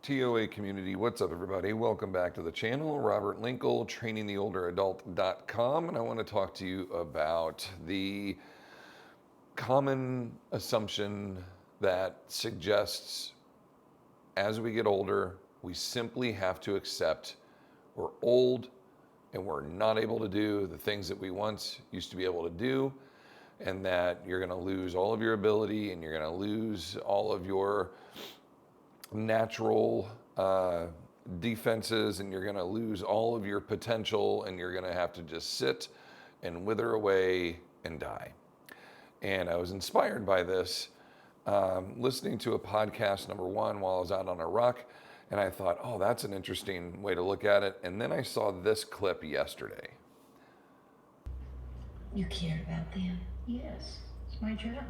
TOA community, what's up everybody? Welcome back to the channel. Robert Linkul, trainingtheolderadult.com, and I want to talk to you about the common assumption that suggests as we get older, we simply have to accept we're old and we're not able to do the things that we once used to be able to do, and that you're going to lose all of your ability and you're going to lose all of your natural defenses, and you're going to lose all of your potential, and you're going to have to just sit and wither away and die. And I was inspired by this listening to a podcast, number one, while I was out on a ruck, and I thought, oh, that's an interesting way to look at it. And then I saw this clip yesterday. You care about them? Yes, it's my job.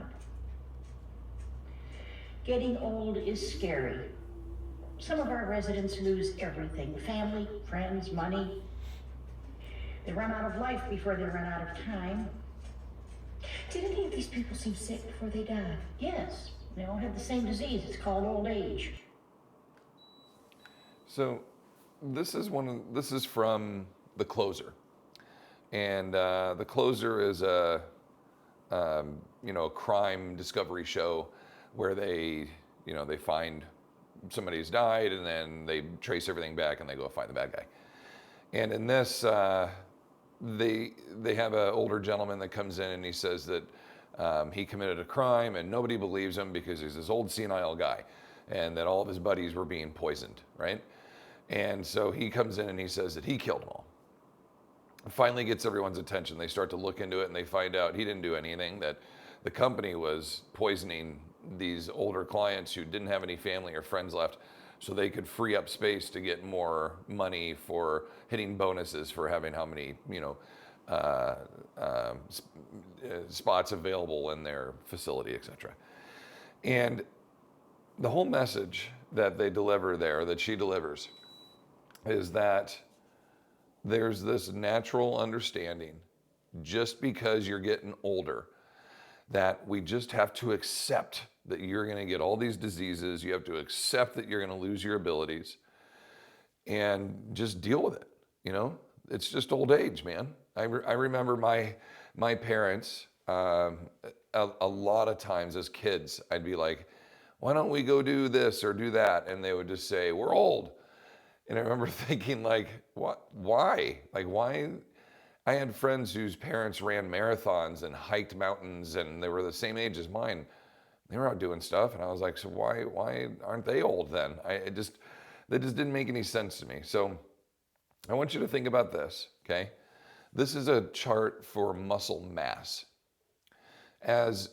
Getting old is scary. Some of our residents lose everything: family, friends, money. They run out of life before they run out of time. Did any of these people seem sick before they died? Yes, they all had the same disease. It's called old age. So this is from The Closer. And The Closer is a crime discovery show where they find somebody's died, and then they trace everything back and they go find the bad guy. And in this, they have an older gentleman that comes in and he says that he committed a crime and nobody believes him because he's this old senile guy, and that all of his buddies were being poisoned, right? And so he comes in and he says that he killed them all. Finally gets everyone's attention. They start to look into it and they find out he didn't do anything, that the company was poisoning these older clients who didn't have any family or friends left so they could free up space to get more money for hitting bonuses for having how many spots available in their facility, etc. And the whole message that they deliver there, that she delivers, is that there's this natural understanding, just because you're getting older, that we just have to accept that you're going to get all these diseases. You have to accept that you're going to lose your abilities and just deal with it. It's just old age, man. I remember my parents, a lot of times as kids, I'd be like, why don't we go do this or do that? And they would just say, we're old. And I remember thinking, like, what? Why? Like, why? I had friends whose parents ran marathons and hiked mountains, and they were the same age as mine. They were out doing stuff, and I was like, so why aren't they old then? That just didn't make any sense to me. So I want you to think about this, okay? This is a chart for muscle mass. As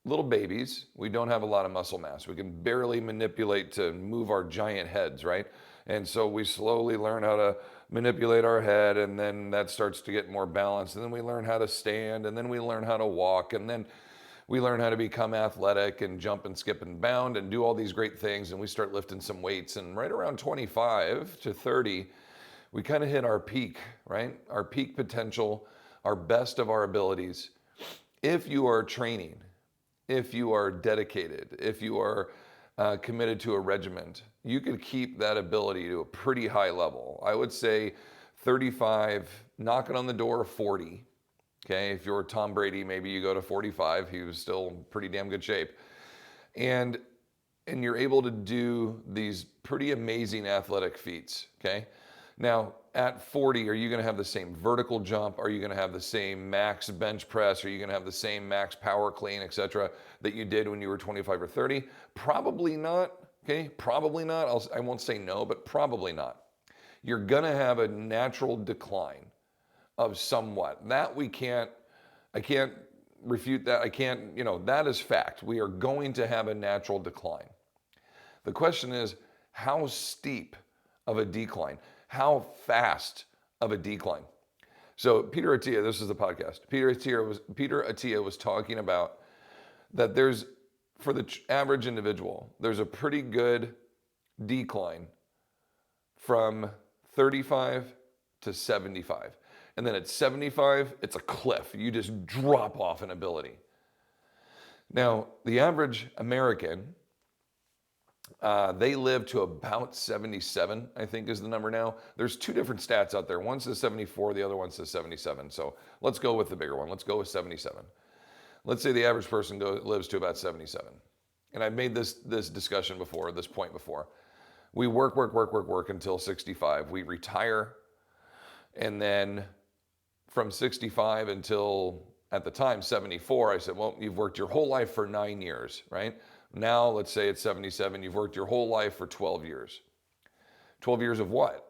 little babies, we don't have a lot of muscle mass. We can barely manipulate to move our giant heads, right? And so we slowly learn how to manipulate our head, and then that starts to get more balanced. And then we learn how to stand, and then we learn how to walk, and then we learn how to become athletic and jump and skip and bound and do all these great things. And we start lifting some weights. And right around 25 to 30, we kind of hit our peak, right? Our peak potential, our best of our abilities. If you are training, if you are dedicated, if you are committed to a regiment, you could keep that ability to a pretty high level. I would say 35, knocking on the door of 40. Okay, if you're Tom Brady, maybe you go to 45. He was still in pretty damn good shape. And you're able to do these pretty amazing athletic feats, okay? Now, at 40, are you going to have the same vertical jump? Are you going to have the same max bench press? Are you going to have the same max power clean, etc., that you did when you were 25 or 30? Probably not, okay? Probably not. I won't say no, but probably not. You're going to have a natural decline of somewhat. That I can't refute that. That is fact. We are going to have a natural decline. The question is, how steep of a decline? How fast of a decline? So Peter Attia, this is the podcast. Peter Attia was talking about that for the average individual, there's a pretty good decline from 35 to 75. And then at 75, it's a cliff. You just drop off in ability. Now, the average American They live to about 77, I think is the number now. There's two different stats out there. One says 74, the other one says 77. So let's go with the bigger one. Let's go with 77. Let's say the average person lives to about 77. And I've made this discussion before, this point before. We work until 65. We retire, and then from 65 until, at the time, 74, I said, well, you've worked your whole life for 9 years, right? Now, let's say it's 77, you've worked your whole life for 12 years. 12 years of what?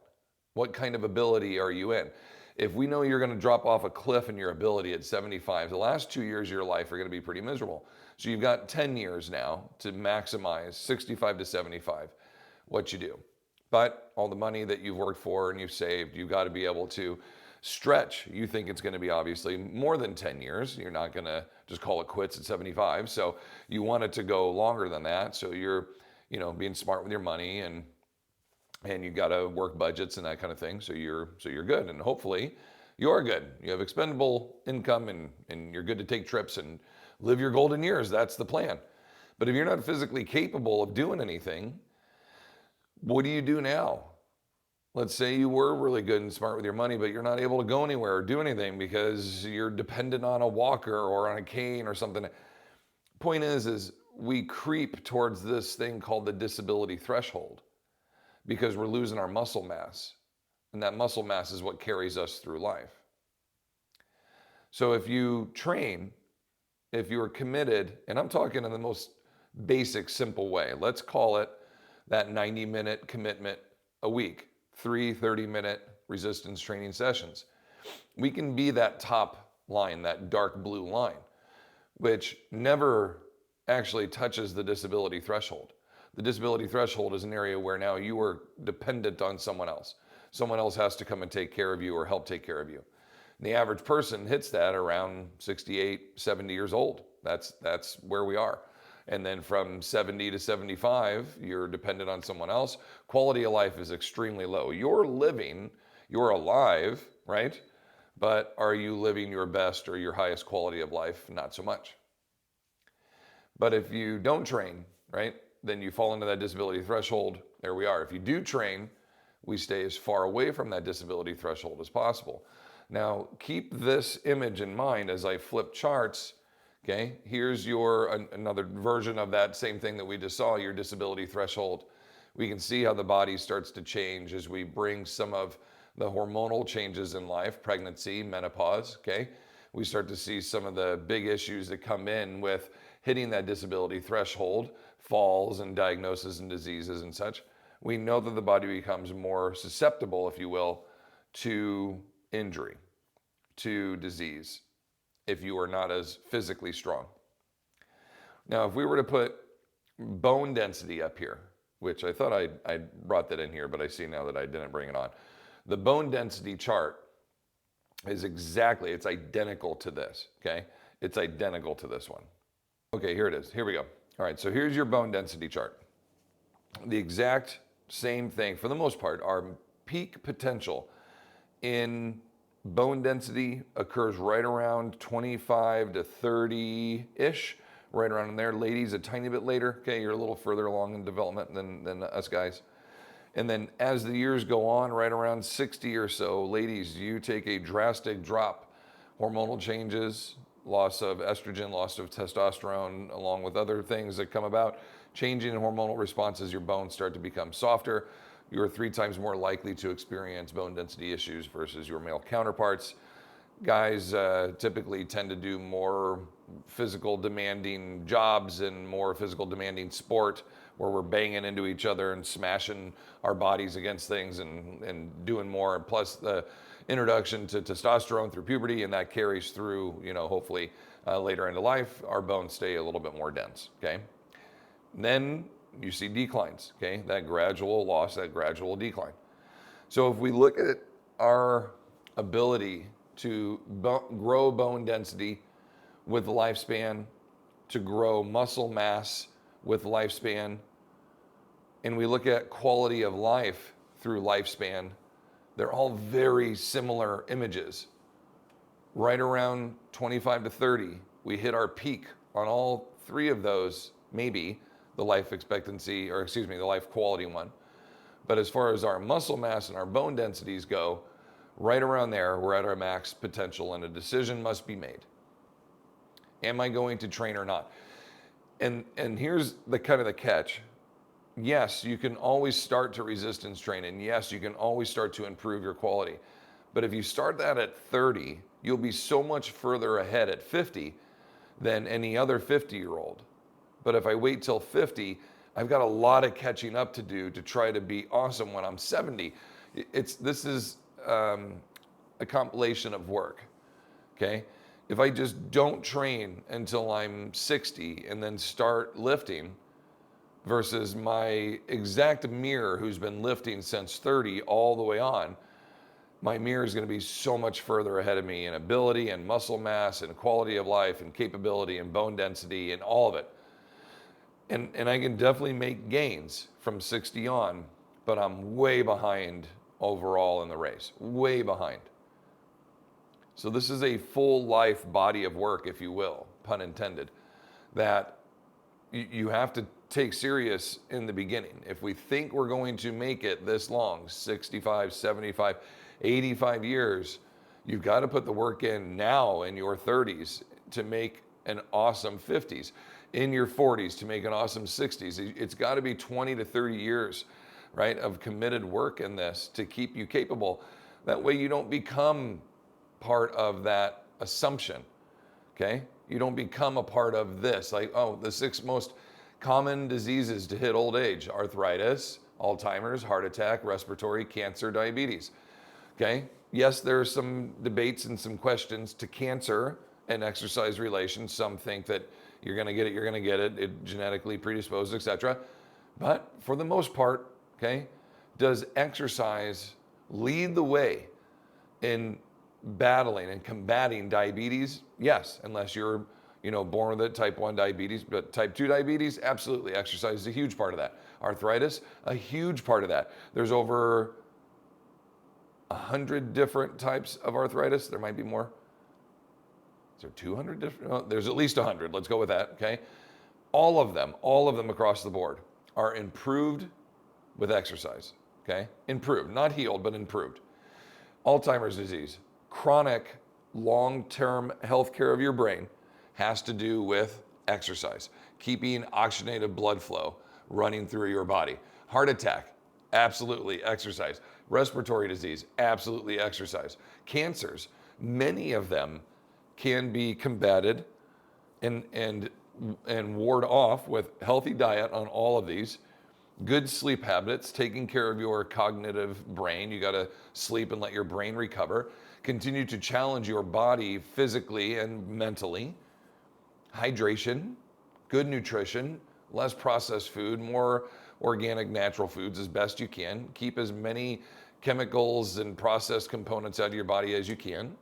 What kind of ability are you in? If we know you're going to drop off a cliff in your ability at 75, the last 2 years of your life are going to be pretty miserable. So you've got 10 years now to maximize 65 to 75, what you do. But all the money that you've worked for and you've saved, you've got to be able to stretch. You think it's going to be obviously more than 10 years. You're not going to just call it quits at 75. So you want it to go longer than that. So you're, being smart with your money, and you got to work budgets and that kind of thing. So you're good. And hopefully you're good. You have expendable income, and you're good to take trips and live your golden years. That's the plan. But if you're not physically capable of doing anything, what do you do now? Let's say you were really good and smart with your money, but you're not able to go anywhere or do anything because you're dependent on a walker or on a cane or something. Point is we creep towards this thing called the disability threshold because we're losing our muscle mass. And that muscle mass is what carries us through life. So if you train, if you're committed, and I'm talking in the most basic, simple way, let's call it that 90-minute commitment a week. 3 30-minute resistance training sessions. We can be that top line, that dark blue line, which never actually touches the disability threshold. The disability threshold is an area where now you are dependent on someone else. Someone else has to come and take care of you or help take care of you. And the average person hits that around 68, 70 years old. That's where we are. And then from 70 to 75, you're dependent on someone else. Quality of life is extremely low. You're living, you're alive, right? But are you living your best or your highest quality of life? Not so much. But if you don't train, right, then you fall into that disability threshold. There we are. If you do train, we stay as far away from that disability threshold as possible. Now, keep this image in mind as I flip charts. Okay, here's another version of that same thing that we just saw, your disability threshold. We can see how the body starts to change as we bring some of the hormonal changes in life, pregnancy, menopause, okay? We start to see some of the big issues that come in with hitting that disability threshold, falls and diagnoses and diseases and such. We know that the body becomes more susceptible, if you will, to injury, to disease, if you are not as physically strong. Now, if we were to put bone density up here, which I thought I brought that in here, but I see now that I didn't bring it on. The bone density chart is it's identical to this, okay? It's identical to this one. Okay, here it is. Here we go. All right, so here's your bone density chart. The exact same thing, for the most part. Our peak potential in bone density occurs right around 25 to 30-ish, right around in there. Ladies, a tiny bit later. Okay, you're a little further along in development than us guys. And then as the years go on, right around 60 or so, ladies, you take a drastic drop. Hormonal changes, loss of estrogen, loss of testosterone, along with other things that come about. Changing in hormonal responses, your bones start to become softer. You're 3 times more likely to experience bone density issues versus your male counterparts. Guys typically tend to do more physical demanding jobs and more physical demanding sport, where we're banging into each other and smashing our bodies against things and doing more. Plus the introduction to testosterone through puberty, and that carries through, hopefully later into life. Our bones stay a little bit more dense, okay? Then you see declines, okay? That gradual loss, that gradual decline. So if we look at our ability to grow bone density with lifespan, to grow muscle mass with lifespan, and we look at quality of life through lifespan, they're all very similar images. Right around 25 to 30, we hit our peak on all 3 of those, maybe. the life expectancy, or excuse me, the life quality one. But as far as our muscle mass and our bone densities go, right around there, we're at our max potential, and a decision must be made. Am I going to train or not? And here's the kind of the catch. Yes, you can always start to resistance train, and yes, you can always start to improve your quality. But if you start that at 30, you'll be so much further ahead at 50 than any other 50-year-old. But if I wait till 50, I've got a lot of catching up to do to try to be awesome when I'm 70. This is a compilation of work, okay? If I just don't train until I'm 60 and then start lifting versus my exact mirror who's been lifting since 30 all the way on, my mirror is going to be so much further ahead of me in ability and muscle mass and quality of life and capability and bone density and all of it. And I can definitely make gains from 60 on, but I'm way behind overall in the race, way behind. So this is a full life body of work, if you will, pun intended, that you have to take serious in the beginning. If we think we're going to make it this long, 65, 75, 85 years, you've got to put the work in now in your 30s to make an awesome 50s, in your 40s to make an awesome 60s. It's got to be 20 to 30 years, right, of committed work in this to keep you capable. That way you don't become part of that assumption, okay? You don't become a part of this, like, oh, the 6 most common diseases to hit old age: arthritis, Alzheimer's, heart attack, respiratory, cancer, diabetes, okay? Yes, there are some debates and some questions to cancer and exercise relations. Some think that you're gonna get it, it genetically predisposed, etc. But for the most part, okay, does exercise lead the way in battling and combating diabetes? Yes, unless you're, born with it, type 1 diabetes. But type 2 diabetes, absolutely, exercise is a huge part of that. Arthritis, a huge part of that. There's over 100 different types of arthritis. There might be more. Is there 200 different? No, there's at least 100. Let's go with that, okay? All of them across the board are improved with exercise, okay? Improved, not healed, but improved. Alzheimer's disease, chronic long-term health care of your brain has to do with exercise, keeping oxygenated blood flow running through your body. Heart attack, absolutely exercise. Respiratory disease, absolutely exercise. Cancers, many of them can be combated and ward off with healthy diet on all of these. Good sleep habits, taking care of your cognitive brain. You got to sleep and let your brain recover. Continue to challenge your body physically and mentally. Hydration, good nutrition, less processed food, more organic, natural foods as best you can. Keep as many chemicals and processed components out of your body as you can.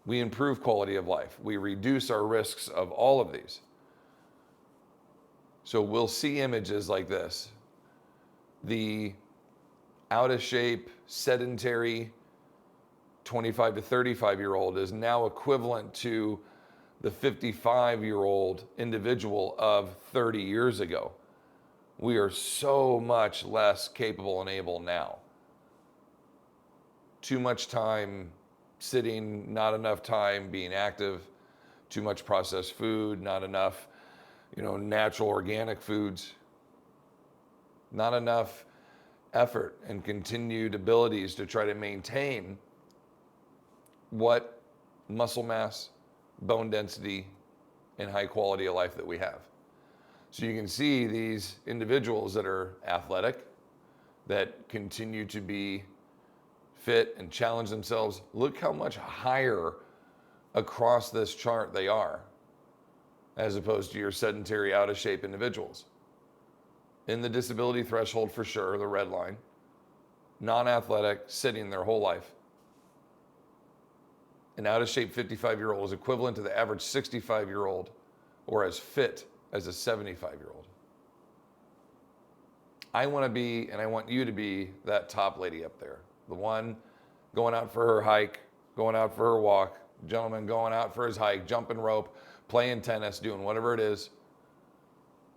We improve quality of life. We reduce our risks of all of these. So we'll see images like this. The out of shape, sedentary 25 to 35-year-old is now equivalent to the 55-year-old individual of 30 years ago. We are so much less capable and able now. Too much time sitting, not enough time being active, too much processed food, not enough, natural organic foods, not enough effort and continued abilities to try to maintain what muscle mass, bone density, and high quality of life that we have. So you can see these individuals that are athletic, that continue to be fit and challenge themselves. Look how much higher across this chart they are, as opposed to your sedentary, out of shape individuals. In the disability threshold for sure, the red line. Non-athletic, sitting their whole life. An out of shape 55-year-old is equivalent to the average 65-year-old, or as fit as a 75-year-old. I want to be, and I want you to be, that top lady up there. The one going out for her hike, going out for her walk, gentleman going out for his hike, jumping rope, playing tennis, doing whatever it is.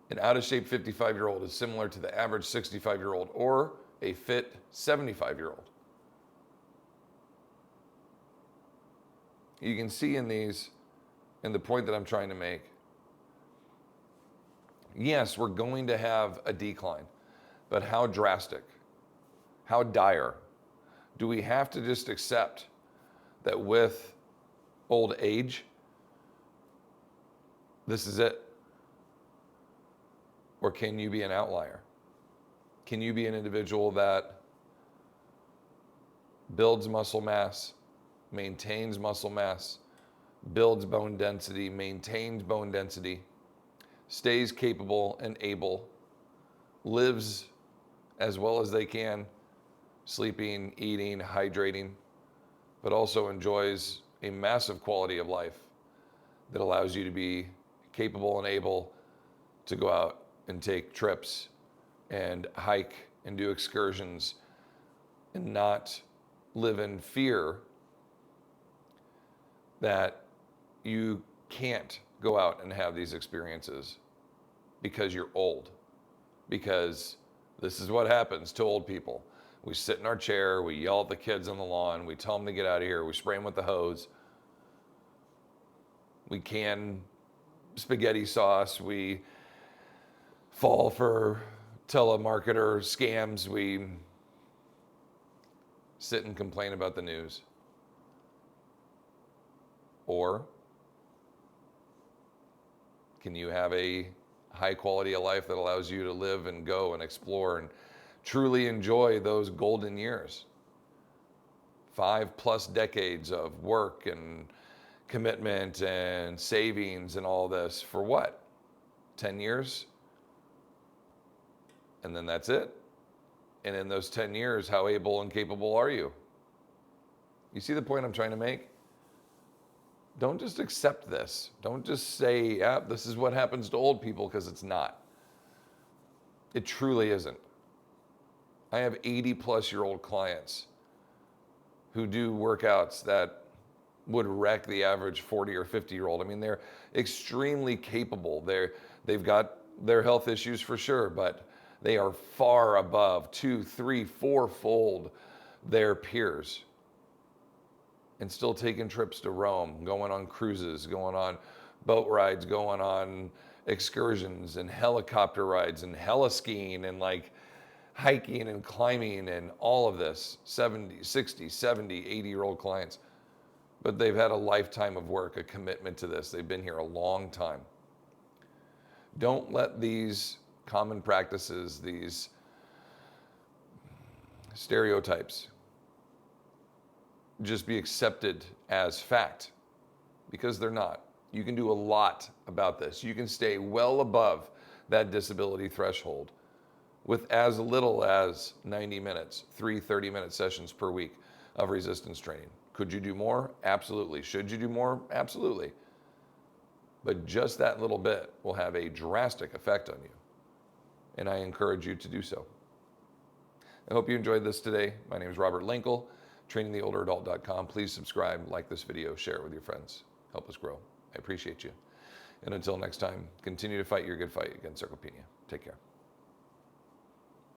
An out-of-shape 55-year-old is similar to the average 65-year-old or a fit 75-year-old. You can see in these, and the point that I'm trying to make, yes, we're going to have a decline, but how drastic, how dire? Do we have to just accept that with old age, this is it? Or can you be an outlier? Can you be an individual that builds muscle mass, maintains muscle mass, builds bone density, maintains bone density, stays capable and able, lives as well as they can, sleeping, eating, hydrating, but also enjoys a massive quality of life that allows you to be capable and able to go out and take trips and hike and do excursions and not live in fear that you can't go out and have these experiences because you're old. Because this is what happens to old people. We sit in our chair, we yell at the kids on the lawn, we tell them to get out of here, we spray them with the hose, we can spaghetti sauce, we fall for telemarketer scams, we sit and complain about the news. Or can you have a high quality of life that allows you to live and go and explore and truly enjoy those golden years? 5+ decades of work and commitment and savings and all this for what? 10 years? And then that's it. And in those 10 years, how able and capable are you? You see the point I'm trying to make? Don't just accept this. Don't just say, yeah, this is what happens to old people, because it's not. It truly isn't. I have 80+-year-old clients who do workouts that would wreck the average 40 or 50-year-old. I mean, they're extremely capable. They've got their health issues for sure, but they are far above 2, 3, 4-fold their peers. And still taking trips to Rome, going on cruises, going on boat rides, going on excursions and helicopter rides and heli-skiing and like hiking and climbing and all of this. 70, 60, 70, 80-year-old clients. But they've had a lifetime of work, a commitment to this. They've been here a long time. Don't let these common practices, these stereotypes, just be accepted as fact, because they're not. You can do a lot about this. You can stay well above that disability threshold with as little as 90 minutes, 3 30-minute sessions per week of resistance training. Could you do more? Absolutely. Should you do more? Absolutely. But just that little bit will have a drastic effect on you. And I encourage you to do so. I hope you enjoyed this today. My name is Robert Linkul, trainingtheolderadult.com. Please subscribe, like this video, share it with your friends. Help us grow. I appreciate you. And until next time, continue to fight your good fight against sarcopenia. Take care.